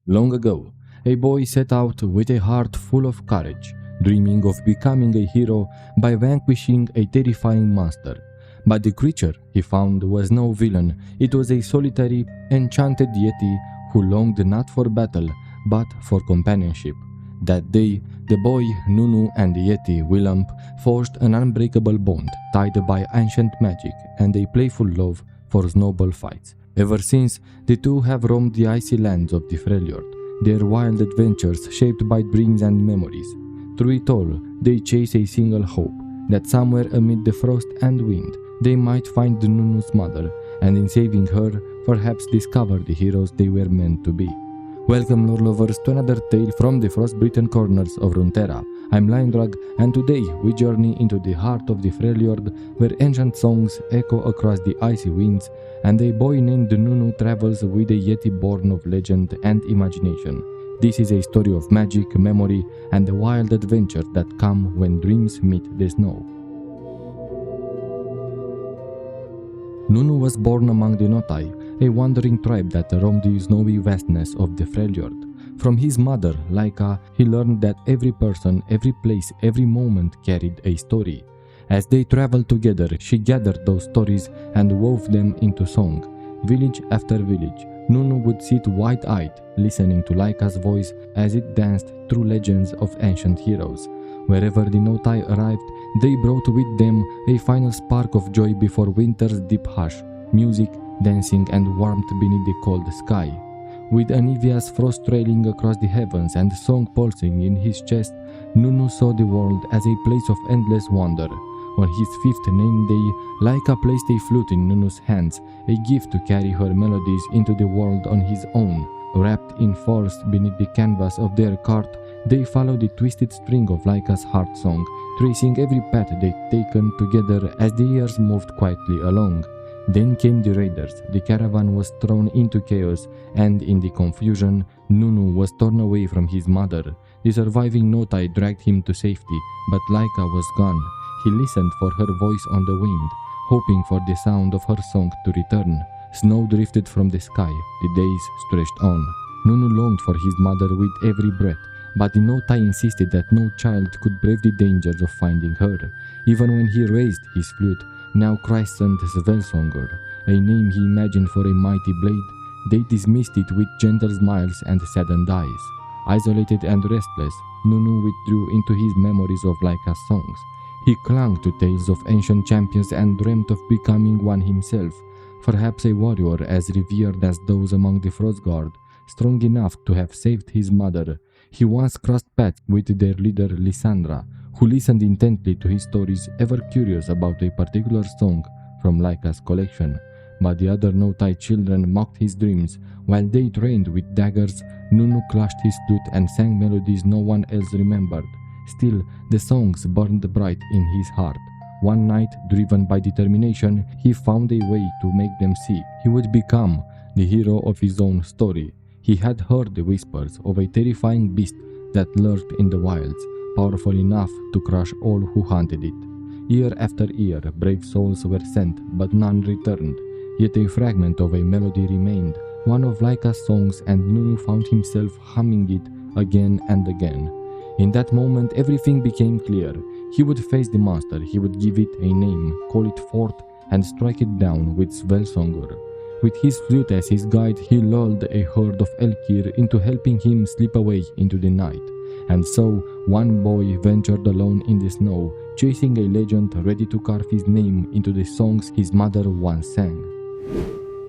Long ago, a boy set out with a heart full of courage, dreaming of becoming a hero by vanquishing a terrifying monster. But the creature he found was no villain, it was a solitary, enchanted yeti who longed not for battle, but for companionship. That day, the boy Nunu and the yeti Willump forged an unbreakable bond tied by ancient magic and a playful love for snowball fights. Ever since, the two have roamed the icy lands of the Freljord, their wild adventures shaped by dreams and memories. Through it all, they chase a single hope, that somewhere amid the frost and wind, they might find Nunu's mother, and in saving her, perhaps discover the heroes they were meant to be. Welcome, lore lovers, to another tale from the frost-bitten corners of Runeterra. I'm Liandrug, and today we journey into the heart of the Freljord, where ancient songs echo across the icy winds, and a boy named Nunu travels with a yeti born of legend and imagination. This is a story of magic, memory, and the wild adventures that come when dreams meet the snow. Nunu was born among the Notai, a wandering tribe that roamed the snowy vastness of the Freljord. From his mother, Laika, he learned that every person, every place, every moment carried a story. As they traveled together, she gathered those stories and wove them into song. Village after village, Nunu would sit wide-eyed, listening to Laika's voice as it danced through legends of ancient heroes. Wherever the Notai arrived, they brought with them a final spark of joy before winter's deep hush, music, dancing, and warmth beneath the cold sky. With Anivia's frost trailing across the heavens and song pulsing in his chest, Nunu saw the world as a place of endless wonder. On his fifth name day, Laika placed a flute in Nunu's hands, a gift to carry her melodies into the world on his own. Wrapped in furs beneath the canvas of their cart, they followed the twisted string of Laika's heart song, tracing every path they'd taken together as the years moved quietly along. Then came the raiders, the caravan was thrown into chaos, and in the confusion, Nunu was torn away from his mother. The surviving Notai dragged him to safety, but Laika was gone. He listened for her voice on the wind, hoping for the sound of her song to return. Snow drifted from the sky, the days stretched on. Nunu longed for his mother with every breath, but the Notai insisted that no child could brave the dangers of finding her. Even when he raised his flute, now christened Svelsonger, a name he imagined for a mighty blade, they dismissed it with gentle smiles and saddened eyes. Isolated and restless, Nunu withdrew into his memories of Laika's songs. He clung to tales of ancient champions and dreamt of becoming one himself, perhaps a warrior as revered as those among the Frostguard, strong enough to have saved his mother. He once crossed paths with their leader Lissandra, who listened intently to his stories, ever curious about a particular song from Laika's collection. But the other Notai children mocked his dreams. While they trained with daggers, Nunu clashed his flute and sang melodies no one else remembered. Still, the songs burned bright in his heart. One night, driven by determination, he found a way to make them see. He would become the hero of his own story. He had heard the whispers of a terrifying beast that lurked in the wilds, powerful enough to crush all who hunted it. Year after year, brave souls were sent, but none returned. Yet a fragment of a melody remained, one of Laika's songs, and Nunu found himself humming it again and again. In that moment, everything became clear. He would face the monster, he would give it a name, call it forth, and strike it down with Svelsonger. With his flute as his guide, he lulled a herd of Elkir into helping him slip away into the night. And so, one boy ventured alone in the snow, chasing a legend ready to carve his name into the songs his mother once sang.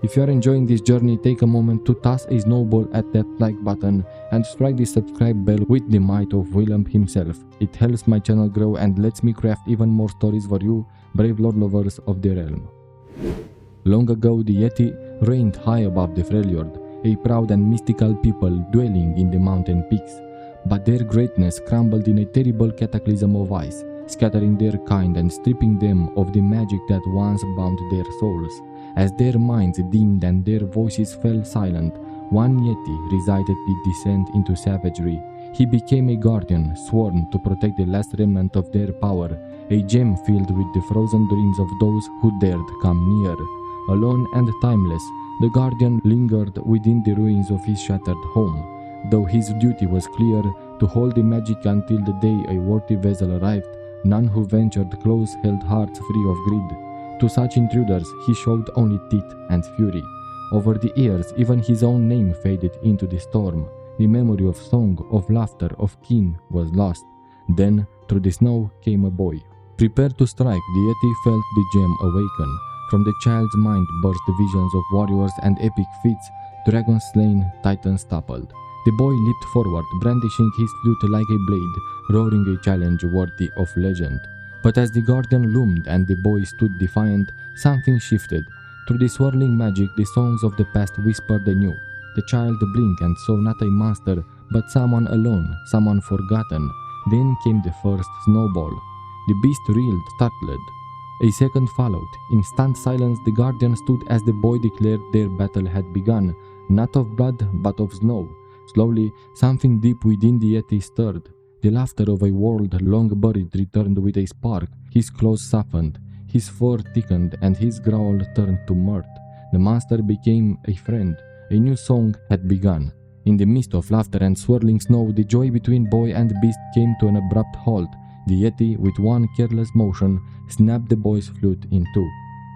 If you are enjoying this journey, take a moment to toss a snowball at that like button and strike the subscribe bell with the might of Willump himself. It helps my channel grow and lets me craft even more stories for you, brave lore lovers of the realm. Long ago, the Yeti reigned high above the Freljord, a proud and mythical people dwelling in the mountain peaks. But their greatness crumbled in a terrible cataclysm of ice, scattering their kind and stripping them of the magic that once bound their souls. As their minds dimmed and their voices fell silent, one Yeti resided the descent into savagery. He became a guardian, sworn to protect the last remnant of their power, a gem filled with the frozen dreams of those who dared come near. Alone and timeless, the guardian lingered within the ruins of his shattered home. Though his duty was clear, to hold the magic until the day a worthy vessel arrived, none who ventured close held hearts free of greed. To such intruders he showed only teeth and fury. Over the years, even his own name faded into the storm. The memory of song, of laughter, of kin was lost. Then, through the snow came a boy. Prepared to strike, the yeti felt the gem awaken. From the child's mind burst visions of warriors and epic feats, dragons slain, titans toppled. The boy leaped forward, brandishing his flute like a blade, roaring a challenge worthy of legend. But as the guardian loomed and the boy stood defiant, something shifted. Through the swirling magic, the songs of the past whispered anew. The child blinked and saw not a monster, but someone alone, someone forgotten. Then came the first snowball. The beast reeled, startled. A second followed. In stunned silence, the guardian stood as the boy declared their battle had begun, not of blood, but of snow. Slowly, something deep within the yeti stirred. The laughter of a world long buried returned with a spark. His claws softened, his fur thickened, and his growl turned to mirth. The monster became a friend. A new song had begun. In the midst of laughter and swirling snow, the joy between boy and beast came to an abrupt halt. The yeti, with one careless motion, snapped the boy's flute in two.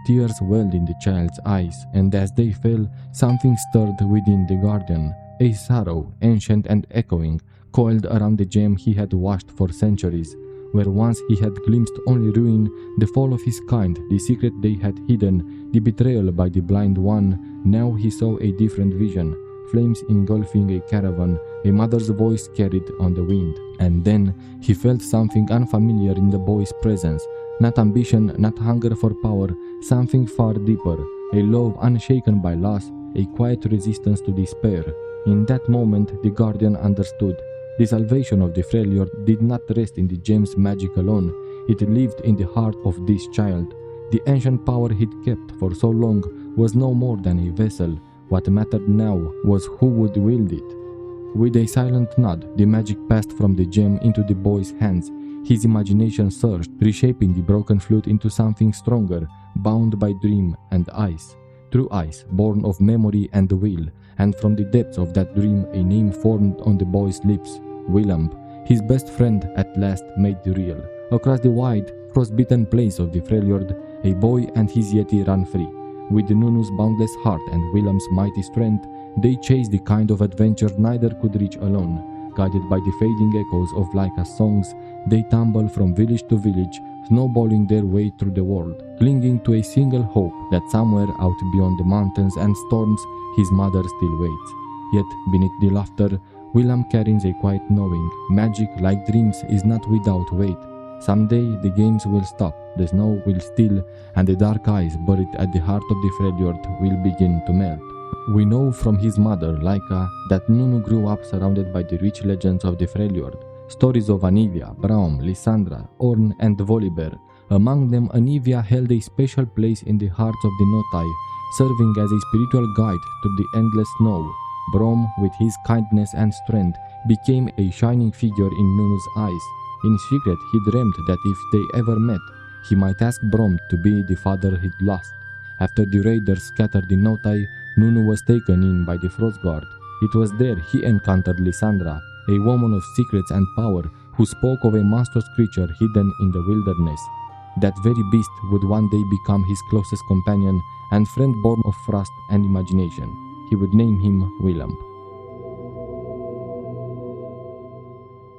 Tears welled in the child's eyes, and as they fell, something stirred within the guardian. A sorrow, ancient and echoing, coiled around the gem he had watched for centuries. Where once he had glimpsed only ruin, the fall of his kind, the secret they had hidden, the betrayal by the blind one, now he saw a different vision. Flames engulfing a caravan, a mother's voice carried on the wind. And then he felt something unfamiliar in the boy's presence. Not ambition, not hunger for power, something far deeper. A love unshaken by loss, a quiet resistance to despair. In that moment, the guardian understood. The salvation of the Freljord did not rest in the gem's magic alone. It lived in the heart of this child. The ancient power he'd kept for so long was no more than a vessel. What mattered now was who would wield it. With a silent nod, the magic passed from the gem into the boy's hands. His imagination surged, reshaping the broken flute into something stronger, bound by dream and ice. True ice, born of memory and will, and from the depths of that dream a name formed on the boy's lips, Willump, his best friend at last made real. Across the wide, frost-bitten plains of the Freljord, a boy and his yeti ran free. With Nunu's boundless heart and Wilump's mighty strength, they chased the kind of adventure neither could reach alone. Guided by the fading echoes of Laika's songs, they tumbled from village to village, snowballing their way through the world, clinging to a single hope that somewhere out beyond the mountains and storms, his mother still waits. Yet, beneath the laughter, Willump carries a quiet knowing. Magic, like dreams, is not without weight. Someday the games will stop, the snow will still, and the dark eyes buried at the heart of the Freljord will begin to melt. We know from his mother, Laika, that Nunu grew up surrounded by the rich legends of the Freljord. Stories of Anivia, Braum, Lissandra, Orn, and Volibear. Among them, Anivia held a special place in the hearts of the Notai, serving as a spiritual guide through the endless snow. Braum, with his kindness and strength, became a shining figure in Nunu's eyes. In secret, he dreamed that if they ever met, he might ask Braum to be the father he'd lost. After the raiders scattered the Notai, Nunu was taken in by the Frost Guard. It was there he encountered Lissandra, a woman of secrets and power who spoke of a monstrous creature hidden in the wilderness. That very beast would one day become his closest companion and friend born of frost and imagination. He would name him Willump.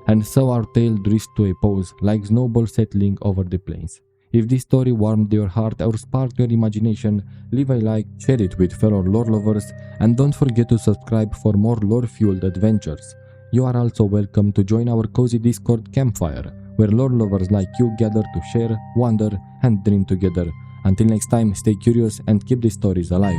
And so our tale drifts to a pause, like snowball settling over the plains. If this story warmed your heart or sparked your imagination, leave a like, share it with fellow lore lovers, and don't forget to subscribe for more lore-fueled adventures. You are also welcome to join our cozy Discord campfire, where lore lovers like you gather to share, wonder, and dream together. Until next time, stay curious and keep the stories alive.